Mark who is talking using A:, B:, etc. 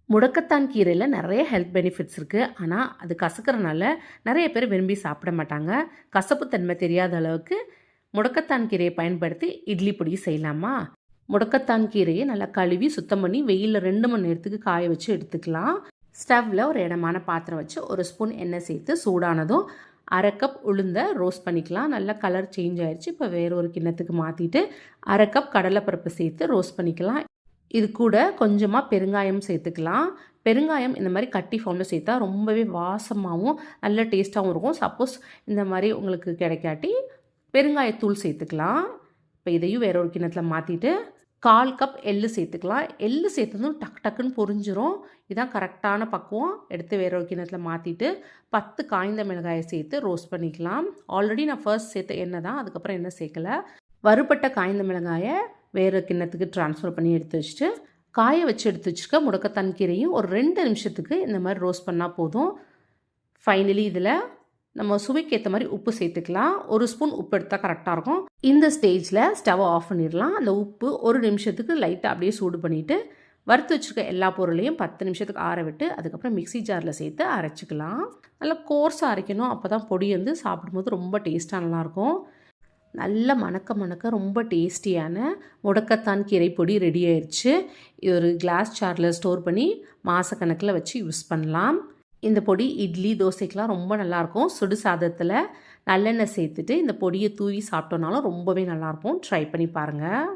A: முடக்கத்தான் கீரையில் நிறைய ஹெல்த் பெனிஃபிட்ஸ் இருக்குது. ஆனால் அது கசக்கிறனால நிறைய பேர் விரும்பி சாப்பிட மாட்டாங்க. கசப்புத்தன்மை தெரியாத அளவுக்கு முடக்கத்தான் கீரையை பயன்படுத்தி இட்லி பொடி செய்யலாமா? முடக்கத்தான் கீரையை நல்லா கழுவி சுத்தம் பண்ணி வெயிலில் 2 மணி நேரத்துக்கு காய வச்சு எடுத்துக்கலாம். ஸ்டவ்வில் ஒரு இடமான பாத்திரம் வச்சு 1 ஸ்பூன் எண்ணெய் சேர்த்து சூடானதும் 1/2 கப் உளுந்தை ரோஸ்ட் பண்ணிக்கலாம். நல்லா கலர் சேஞ்ச் ஆயிடுச்சு. இப்போ வேற ஒரு கிண்ணத்துக்கு மாற்றிட்டு 1/2 கப் கடலைப்பருப்பு சேர்த்து ரோஸ்ட் பண்ணிக்கலாம். இது கூட கொஞ்சமாக பெருங்காயம் சேர்த்துக்கலாம். பெருங்காயம் இந்த மாதிரி கட்டி ஃபார்மில் சேர்த்தா ரொம்பவே வாசமாகவும் நல்ல டேஸ்ட்டாகவும் இருக்கும். சப்போஸ் இந்த மாதிரி உங்களுக்கு கிடைக்காட்டி பெருங்காயத்தூள் சேர்த்துக்கலாம். இப்போ இதையும் வேற ஒரு கிண்ணத்தில் மாற்றிட்டு 1/4 கப் எள்ளு சேர்த்துக்கலாம். எள்ளு சேர்த்ததும் டக்குன்னு பொரிஞ்சிரும். இதுதான் கரெக்டான பக்குவம். எடுத்து வேற ஒரு கிண்ணத்தில் மாற்றிட்டு 10 காய்ந்த மிளகாயை சேர்த்து ரோஸ்ட் பண்ணிக்கலாம். ஆல்ரெடி நான் ஃபர்ஸ்ட் சேர்த்த எண்ணெய் தான், அதுக்கப்புறம் எண்ணெய் சேர்க்கலை. வறுபட்ட காய்ந்த மிளகாயை வேறு கிண்ணத்துக்கு ட்ரான்ஸ்ஃபர் பண்ணி எடுத்து வச்சுட்டு காய வச்சு எடுத்து வச்சுருக்க முடக்கத்தான் கீரையும் ஒரு 2 நிமிஷத்துக்கு இந்த மாதிரி ரோஸ்ட் பண்ணால் போதும். ஃபைனலி இதில் நம்ம சுவைக்கு ஏற்ற மாதிரி உப்பு சேர்த்துக்கலாம். 1 ஸ்பூன் உப்பு எடுத்தால் கரெக்டாக இருக்கும். இந்த ஸ்டேஜில் ஸ்டவ்வை ஆஃப் பண்ணிடலாம். அந்த உப்பு 1 நிமிஷத்துக்கு லைட்டாக அப்படியே சூடு பண்ணிவிட்டு வறுத்து வச்சுருக்க எல்லா பொருளையும் 10 நிமிஷத்துக்கு ஆற விட்டு அதுக்கப்புறம் மிக்ஸி ஜாரில் சேர்த்து அரைச்சிக்கலாம். நல்லா கோர்ஸாக அரைக்கணும். அப்போ தான் பொடி வந்து சாப்பிடும்போது ரொம்ப டேஸ்ட்டாக நல்லாயிருக்கும். நல்ல மணக்க ரொம்ப டேஸ்டியான முடக்கத்தான் கீரை பொடி ரெடி ஆயிடுச்சு. இது ஒரு கிளாஸ் ஜாரில் ஸ்டோர் பண்ணி மாதக்கணக்கில் வச்சு யூஸ் பண்ணலாம். இந்த பொடி இட்லி தோசைக்கெலாம் ரொம்ப நல்லாயிருக்கும். சுடு சாதத்தில் நல்லெண்ணெய் சேர்த்துட்டு இந்த பொடியை தூவி சாப்பிட்டோன்னாலும் ரொம்பவே நல்லாயிருக்கும். ட்ரை பண்ணி பாருங்கள்.